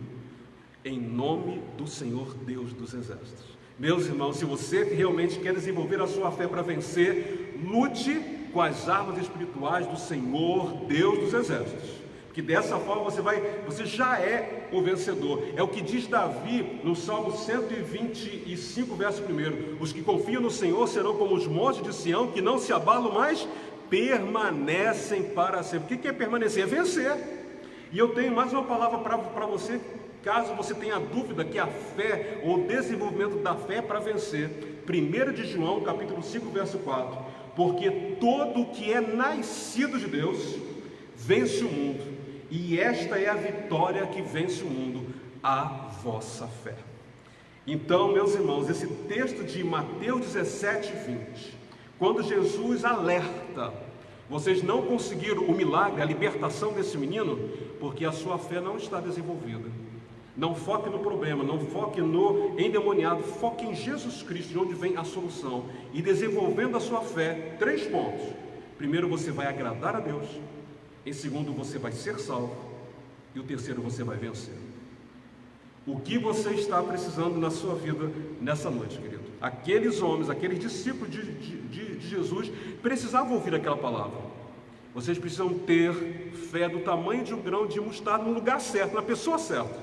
S1: em nome do Senhor Deus dos Exércitos. Meus irmãos, se você realmente quer desenvolver a sua fé para vencer, lute com as armas espirituais do Senhor Deus dos Exércitos. Que dessa forma você já é o vencedor. É o que diz Davi no Salmo 125, verso 1. Os que confiam no Senhor serão como os montes de Sião, que não se abalam, mas permanecem para sempre. O que é permanecer? É vencer. E eu tenho mais uma palavra para você, caso você tenha dúvida que a fé, ou o desenvolvimento da fé é para vencer. 1 de João, capítulo 5, verso 4. Porque todo que é nascido de Deus vence o mundo. E esta é a vitória que vence o mundo, a vossa fé. Então, meus irmãos, esse texto de Mateus 17, 20, quando Jesus alerta, vocês não conseguiram o milagre, a libertação desse menino, porque a sua fé não está desenvolvida. Não foque no problema, não foque no endemoniado, foque em Jesus Cristo, de onde vem a solução. E desenvolvendo a sua fé, 3 pontos. Primeiro, você vai agradar a Deus. Em segundo, você vai ser salvo. E o terceiro, você vai vencer. O que você está precisando na sua vida nessa noite, querido? Aqueles homens, aqueles discípulos de Jesus precisavam ouvir aquela palavra. Vocês precisam ter fé do tamanho de um grão de mostarda no lugar certo, na pessoa certa.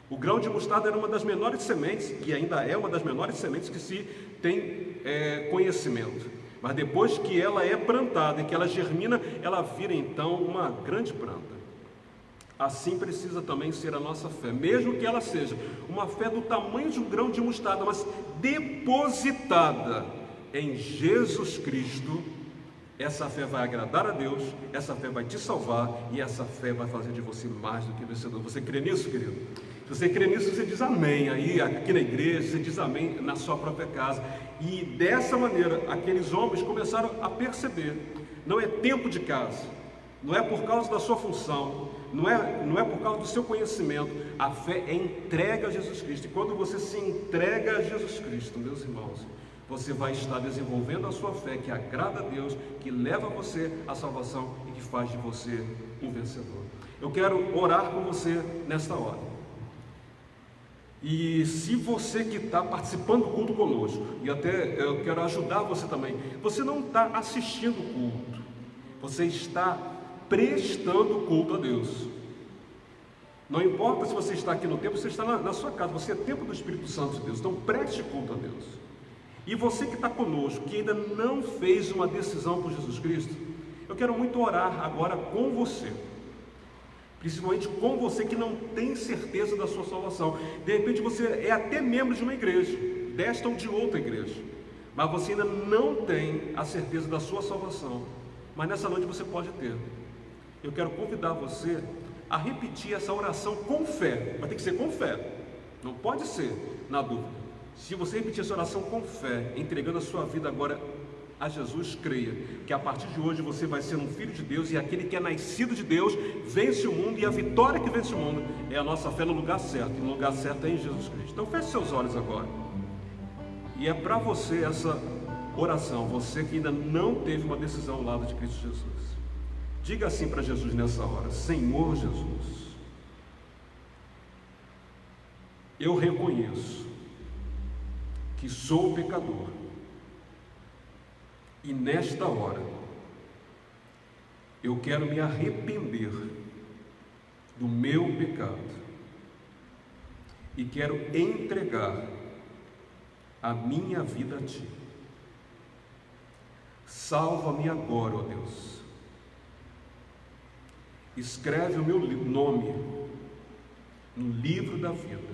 S1: O grão de mostarda era uma das menores sementes, e ainda é uma das menores sementes que se tem conhecimento. Mas depois que ela é plantada e que ela germina, ela vira então uma grande planta. Assim precisa também ser a nossa fé, mesmo que ela seja uma fé do tamanho de um grão de mostarda, mas depositada em Jesus Cristo. Essa fé vai agradar a Deus, essa fé vai te salvar e essa fé vai fazer de você mais do que vencedor. Você crê nisso, querido? Se você crê nisso, você diz amém aí aqui na igreja, você diz amém na sua própria casa. E dessa maneira, aqueles homens começaram a perceber: não é tempo de casa, não é por causa da sua função, não é por causa do seu conhecimento. A fé é entrega a Jesus Cristo. E quando você se entrega a Jesus Cristo, meus irmãos, você vai estar desenvolvendo a sua fé, que agrada a Deus, que leva você à salvação e que faz de você um vencedor. Eu quero orar com você nesta hora. E se você que está participando do culto conosco, e até eu quero ajudar você também, você não está assistindo o culto, você está prestando culto a Deus. Não importa se você está aqui no templo, você está na sua casa, você é templo do Espírito Santo de Deus, então preste culto a Deus. E você que está conosco, que ainda não fez uma decisão por Jesus Cristo, eu quero muito orar agora com você, principalmente com você que não tem certeza da sua salvação. De repente você é até membro de uma igreja, desta ou de outra igreja, mas você ainda não tem a certeza da sua salvação. Mas nessa noite você pode ter. Eu quero convidar você a repetir essa oração com fé. Vai ter que ser com fé, não pode ser na dúvida. Se você repetir essa oração com fé, entregando a sua vida agora a Jesus, creia que a partir de hoje você vai ser um filho de Deus, e aquele que é nascido de Deus vence o mundo, e a vitória que vence o mundo é a nossa fé no lugar certo, e no lugar certo é em Jesus Cristo. Então feche seus olhos agora, e é para você essa oração, você que ainda não teve uma decisão ao lado de Cristo Jesus. Diga assim para Jesus nessa hora: Senhor Jesus, eu reconheço que sou pecador, e nesta hora eu quero me arrepender do meu pecado e quero entregar a minha vida a Ti. Salva-me agora, ó Deus. Escreve o meu nome no livro da vida.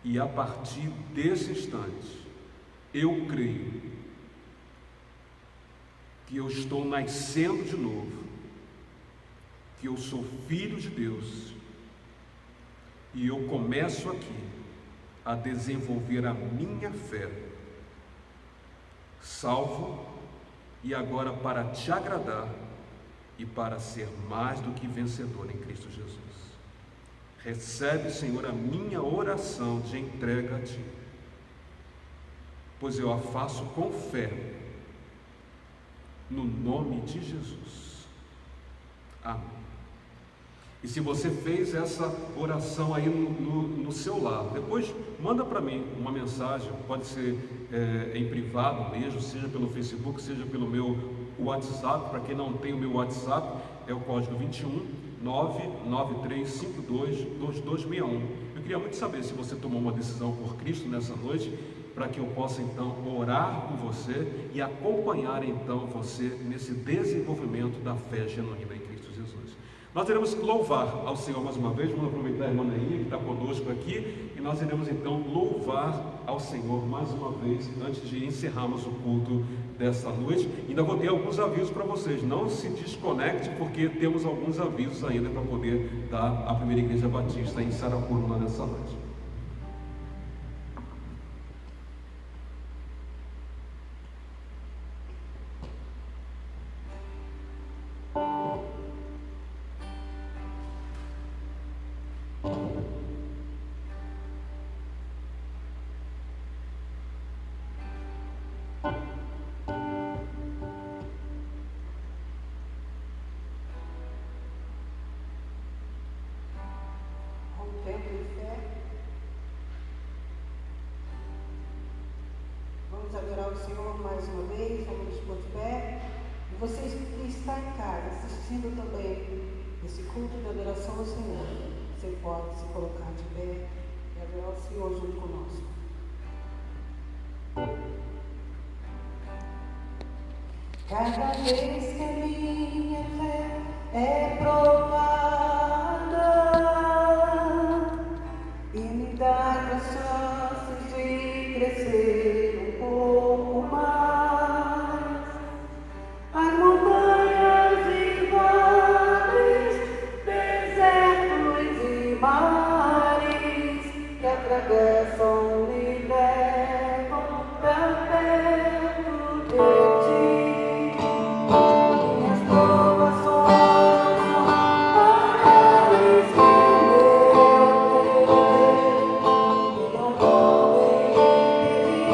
S1: E a partir desse instante, eu creio que eu estou nascendo de novo, que eu sou filho de Deus, e eu começo aqui a desenvolver a minha fé, salvo e agora para Te agradar e para ser mais do que vencedor em Cristo Jesus. Recebe, Senhor, a minha oração de entrega a Ti, pois eu a faço com fé, no nome de Jesus. Amém. E se você fez essa oração aí no seu lar, depois manda para mim uma mensagem, pode ser em privado mesmo, seja pelo Facebook, seja pelo meu WhatsApp. Para quem não tem o meu WhatsApp, é o código 21 993522261. Eu queria muito saber se você tomou uma decisão por Cristo nessa noite, para que eu possa então orar por você e acompanhar então você nesse desenvolvimento da fé genuína em Cristo Jesus. Nós iremos louvar ao Senhor mais uma vez. Vamos aproveitar a irmã Neia que está conosco aqui, e nós iremos então louvar ao Senhor mais uma vez, antes de encerrarmos o culto dessa noite. Ainda vou ter alguns avisos para vocês, não se desconecte, porque temos alguns avisos ainda para poder dar à Primeira Igreja Batista em Saracuruna nessa noite.
S2: Vamos adorar o Senhor mais uma vez, vamos nos pôr de pé. E você que está em casa, assistindo também esse culto de adoração ao Senhor, você pode se colocar de pé e adorar o Senhor junto conosco. Cada vez que a minha fé é provada e me dá a chance de crescer um pouco mais, as montanhas e vales, desertos e mares que atravessam me levam pra perto de Ti. Minhas provações são maiores que o meu Deus, e não vou me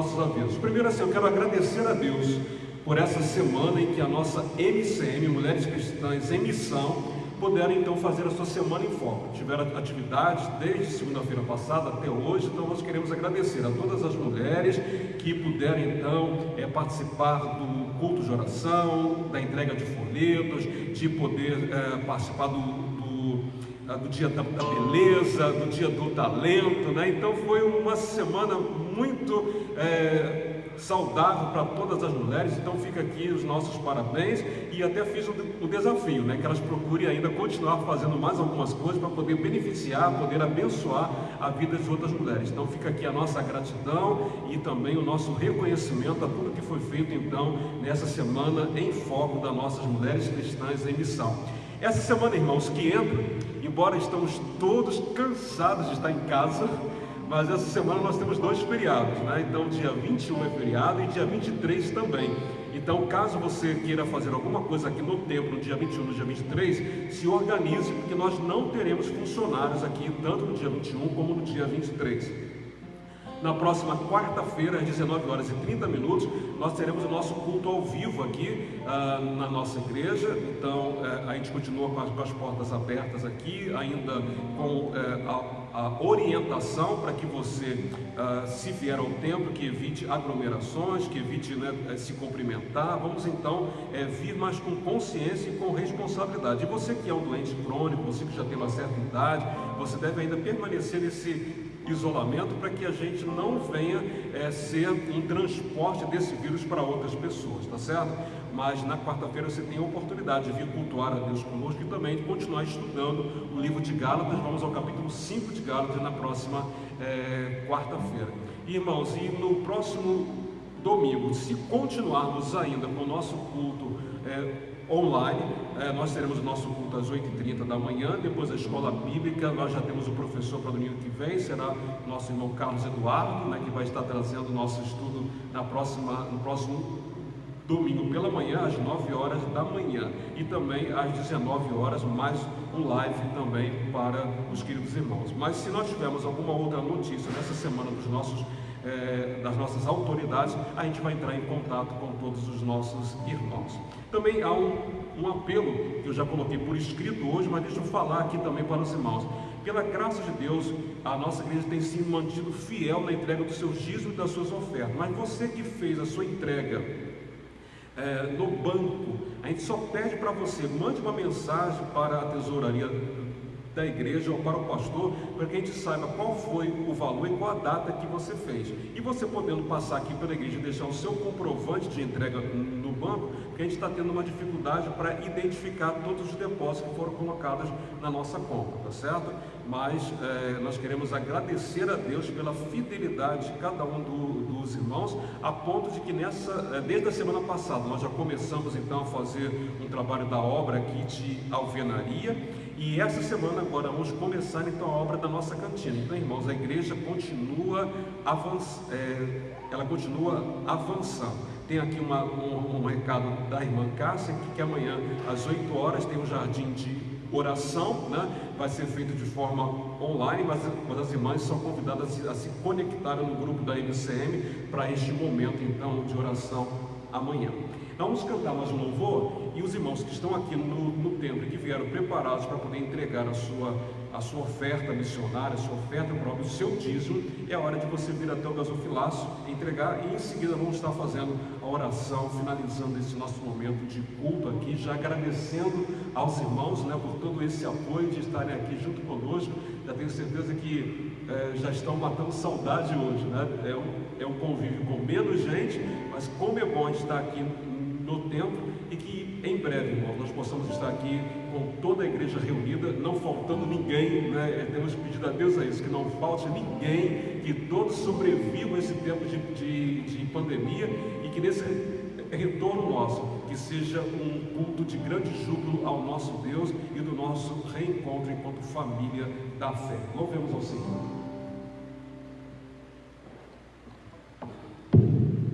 S1: nossos avisos. Primeiro, assim, eu quero agradecer a Deus por essa semana em que a nossa MCM, Mulheres Cristãs em Missão, puderam então fazer a sua semana em foco. Tiveram atividades desde segunda-feira passada até hoje, então nós queremos agradecer a todas as mulheres que puderam então participar do culto de oração, da entrega de folhetos, de poder participar do dia da beleza, do dia do talento, né? Então foi uma semana muito saudável para todas as mulheres. Então fica aqui os nossos parabéns, e até fiz o desafio, né, que elas procurem ainda continuar fazendo mais algumas coisas para poder beneficiar, poder abençoar a vida de outras mulheres. Então fica aqui a nossa gratidão e também o nosso reconhecimento a tudo que foi feito então nessa semana em foco das nossas mulheres cristãs em missão. Essa semana, irmãos, que entra, embora estamos todos cansados de estar em casa, mas essa semana nós temos 2 feriados, né? Então dia 21 é feriado e dia 23 também. Então, caso você queira fazer alguma coisa aqui no templo, no dia 21 e no dia 23, se organize, porque nós não teremos funcionários aqui, tanto no dia 21 como no dia 23. Na próxima quarta-feira, às 19h30, nós teremos o nosso culto ao vivo aqui na nossa igreja. Então, a gente continua com as portas abertas aqui, ainda com a orientação para que você, se vier ao templo, que evite aglomerações, que evite, né, se cumprimentar. Vamos então vir mais com consciência e com responsabilidade. E você que é um doente crônico, você que já tem uma certa idade, você deve ainda permanecer nesse isolamento para que a gente não venha ser um transporte desse vírus para outras pessoas, tá certo? Mas na quarta-feira você tem a oportunidade de vir cultuar a Deus conosco e também de continuar estudando o livro de Gálatas. Vamos ao capítulo 5 de Gálatas na próxima quarta-feira. Irmãos, e no próximo domingo, se continuarmos ainda com o nosso culto online, nós teremos o nosso culto às 8h30 da manhã, depois a escola bíblica. Nós já temos o professor para o domingo que vem, será o nosso irmão Carlos Eduardo, né, que vai estar trazendo o nosso estudo no próximo domingo pela manhã, às 9h da manhã, e também às 19h, mais um live também para os queridos irmãos. Mas se nós tivermos alguma outra notícia nessa semana das nossas autoridades, a gente vai entrar em contato com todos os nossos irmãos. Também há um apelo que eu já coloquei por escrito hoje, mas deixa eu falar aqui também para os irmãos. Pela graça de Deus, a nossa igreja tem se mantido fiel na entrega dos seus dízimos e das suas ofertas. Mas você que fez a sua entrega no banco, a gente só pede para você, mande uma mensagem para a tesouraria da igreja ou para o pastor, para que a gente saiba qual foi o valor e qual a data que você fez. E você podendo passar aqui pela igreja e deixar o seu comprovante de entrega no banco, porque a gente está tendo uma dificuldade para identificar todos os depósitos que foram colocados na nossa conta, tá certo? Mas nós queremos agradecer a Deus pela fidelidade de cada um dos irmãos, a ponto de que desde a semana passada nós já começamos então a fazer um trabalho da obra aqui de alvenaria. E essa semana agora vamos começar então a obra da nossa cantina. Então, irmãos, a igreja continua avançando. Tem aqui um recado da irmã Cássia, que amanhã às 8h tem um jardim de oração, né? Vai ser feito de forma online, mas as irmãs são convidadas a se conectarem no grupo da MCM para este momento então de oração amanhã. Vamos cantar mais um louvor, e os irmãos que estão aqui no templo e que vieram preparados para poder entregar a sua oferta missionária, a sua oferta própria, o seu dízimo, é hora de você vir até o gasofilaço, entregar, e em seguida vamos estar fazendo a oração, finalizando esse nosso momento de culto aqui, já agradecendo aos irmãos, né, por todo esse apoio de estarem aqui junto conosco. Já tenho certeza que já estão matando saudade hoje, né? É um convívio com menos gente, mas como é bom a gente estar aqui no templo, e que em breve, irmãos, nós possamos estar aqui com toda a igreja reunida, não faltando ninguém, né? Temos pedido a Deus a isso, que não falte ninguém, que todos sobrevivam a esse tempo de pandemia, e que nesse retorno nosso, que seja um culto de grande júbilo ao nosso Deus e do nosso reencontro enquanto família da fé. Louvemos ao Senhor.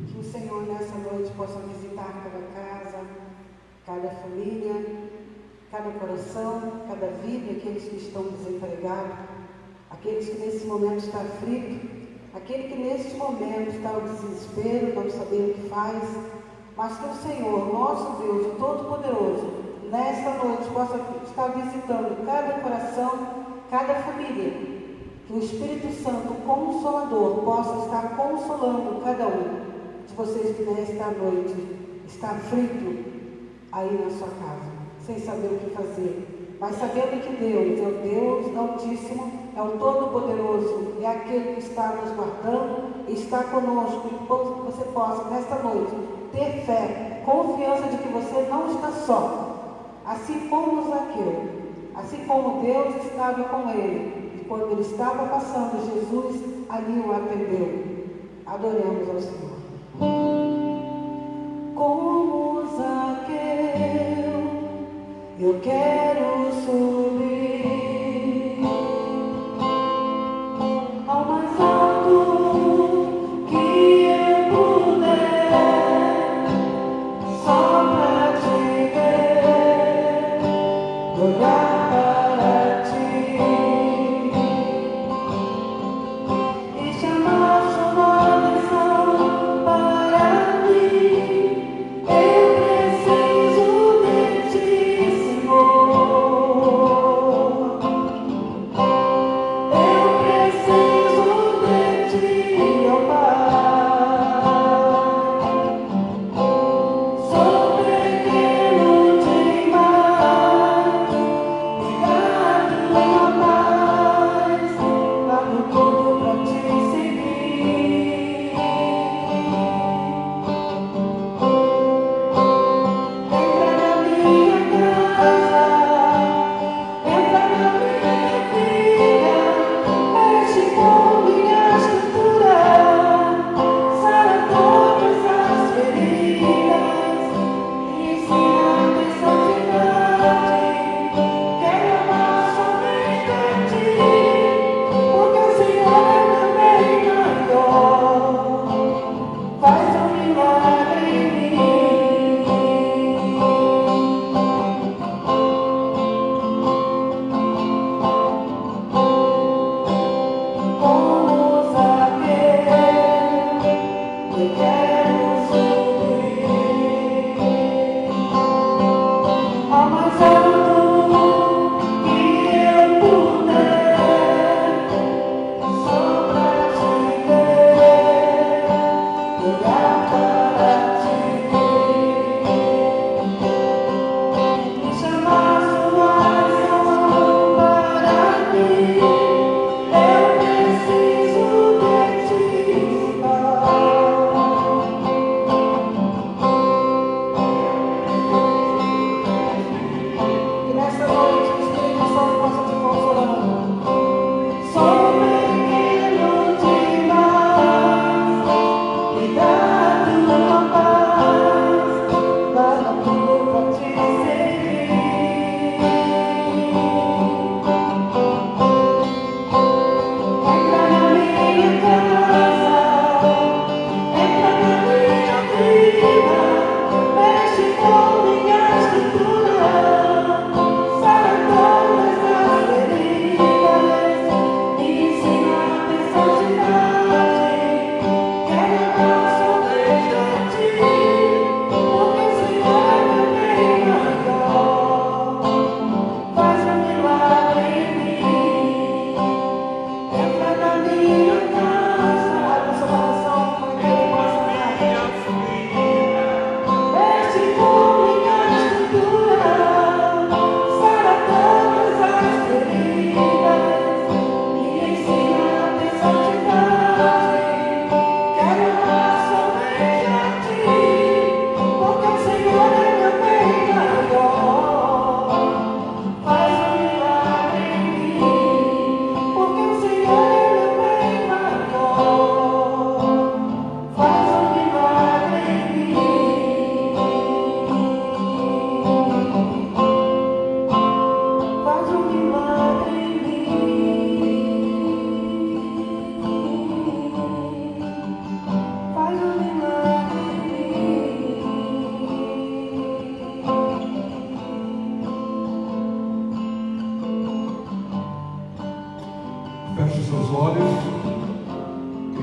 S2: Que o Senhor nessa noite possa visitar cada casa, cada família, cada coração, cada vida, aqueles que estão desempregados, aqueles que nesse momento estão aflitos, aquele que neste momento está no desespero, não saber o que faz, mas que o Senhor, nosso Deus, o Todo-Poderoso, nesta noite possa estar visitando cada coração, cada família, que o Espírito Santo, o Consolador, possa estar consolando cada um de vocês que nesta noite está aflito aí na sua casa, sem saber o que fazer, mas sabendo que Deus é o Deus Altíssimo, é o Todo-Poderoso, é aquele que está nos guardando, está conosco, e que você possa nesta noite ter fé, confiança de que você não está só, assim como Zaqueu, assim como Deus estava com ele. Quando ele estava passando, Jesus ali o atendeu. Adoremos ao Senhor. Como Zaqueu, eu quero subir ao mais alto que eu puder, só para te ver, olhar para ti.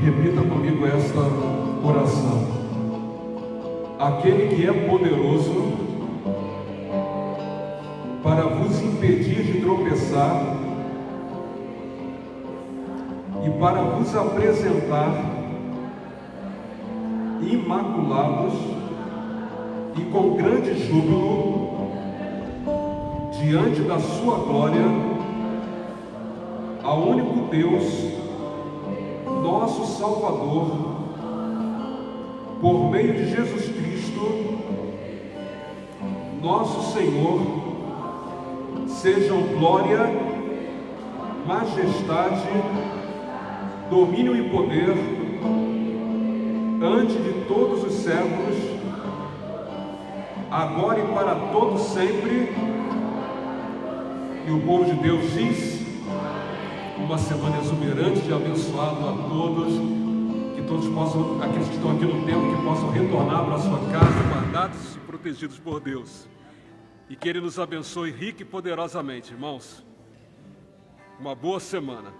S1: Repita comigo esta oração. Aquele que é poderoso para vos impedir de tropeçar e para vos apresentar imaculados e com grande júbilo diante da sua glória, ao único Deus, nosso Salvador, por meio de Jesus Cristo, nosso Senhor, sejam glória, majestade, domínio e poder, antes de todos os séculos, agora e para todos sempre. E o povo de Deus diz: uma semana exuberante e abençoado a todos, que todos possam, aqueles que estão aqui no templo, que possam retornar para a sua casa, guardados e protegidos por Deus, e que Ele nos abençoe rica e poderosamente, irmãos. Uma boa semana.